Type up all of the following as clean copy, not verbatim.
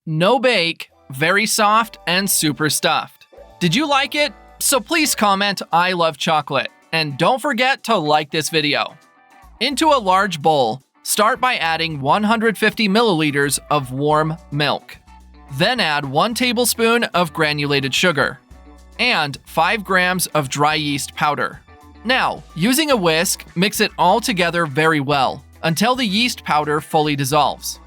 No bake, very soft, and super stuffed. Did you like it? So please comment "I love chocolate," and don't forget to like this video. Into a large bowl, start by adding 150 milliliters of warm milk. Then add 1 tablespoon of granulated sugar and 5 grams of dry yeast powder. Now, using a whisk, mix it all together very well until the yeast powder fully dissolves.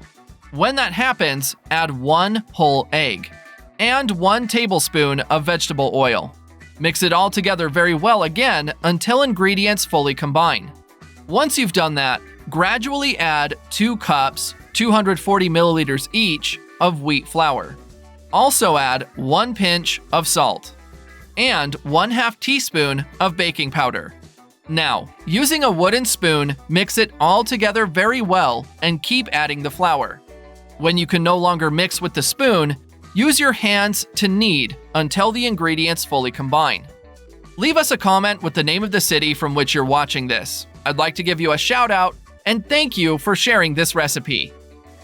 When that happens, add 1 whole egg and 1 tablespoon of vegetable oil. Mix it all together very well again until ingredients fully combine. Once you've done that, gradually add 2 cups, 240 milliliters each, of wheat flour. Also add 1 pinch of salt and 1/2 teaspoon of baking powder. Now, using a wooden spoon, mix it all together very well and keep adding the flour. When you can no longer mix with the spoon, use your hands to knead until the ingredients fully combine. Leave us a comment with the name of the city from which you're watching this. I'd like to give you a shout out and thank you for sharing this recipe.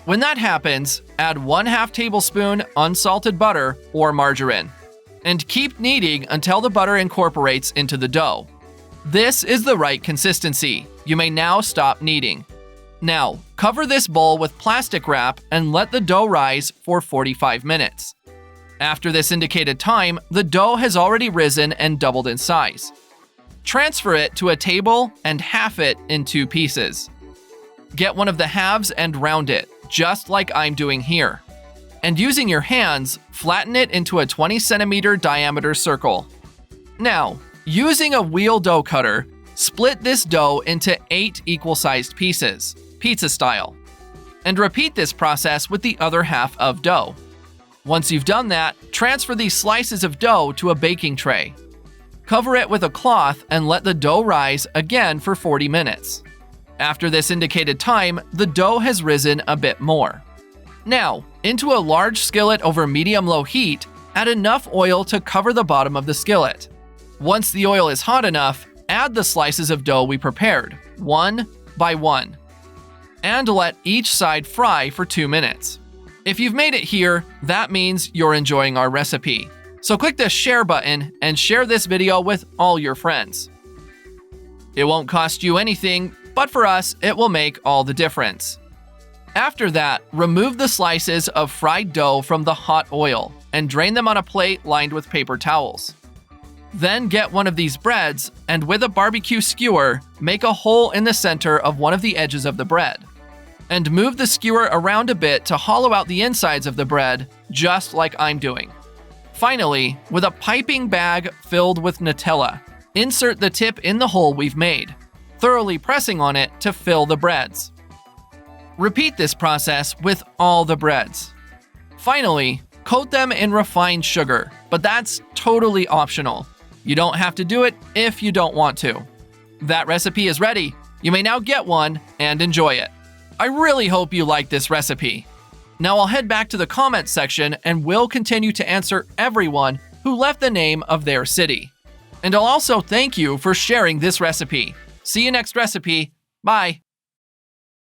When that happens, add 1/2 tablespoon unsalted butter or margarine, and keep kneading until the butter incorporates into the dough. This is the right consistency. You may now stop kneading. Now, cover this bowl with plastic wrap and let the dough rise for 45 minutes. After this indicated time, the dough has already risen and doubled in size. Transfer it to a table and half it in 2 pieces. Get one of the halves and round it, just like I'm doing here. And using your hands, flatten it into a 20 centimeter diameter circle. Now, using a wheel dough cutter, split this dough into 8 equal-sized pieces, pizza style. And repeat this process with the other half of dough. Once you've done that, transfer these slices of dough to a baking tray. Cover it with a cloth and let the dough rise again for 40 minutes. After this indicated time, the dough has risen a bit more. Now, into a large skillet over medium-low heat, add enough oil to cover the bottom of the skillet. Once the oil is hot enough, add the slices of dough we prepared, one by one, and let each side fry for 2 minutes. If you've made it here, that means you're enjoying our recipe. So click the share button and share this video with all your friends. It won't cost you anything, but for us, it will make all the difference. After that, remove the slices of fried dough from the hot oil and drain them on a plate lined with paper towels. Then get one of these breads and with a barbecue skewer, make a hole in the center of one of the edges of the bread. And move the skewer around a bit to hollow out the insides of the bread, just like I'm doing. Finally, with a piping bag filled with Nutella, insert the tip in the hole we've made, thoroughly pressing on it to fill the breads. Repeat this process with all the breads. Finally, coat them in refined sugar, but that's totally optional. You don't have to do it if you don't want to. That recipe is ready. You may now get one and enjoy it. I really hope you like this recipe. Now I'll head back to the comments section and we'll continue to answer everyone who left the name of their city. And I'll also thank you for sharing this recipe. See you next recipe. Bye.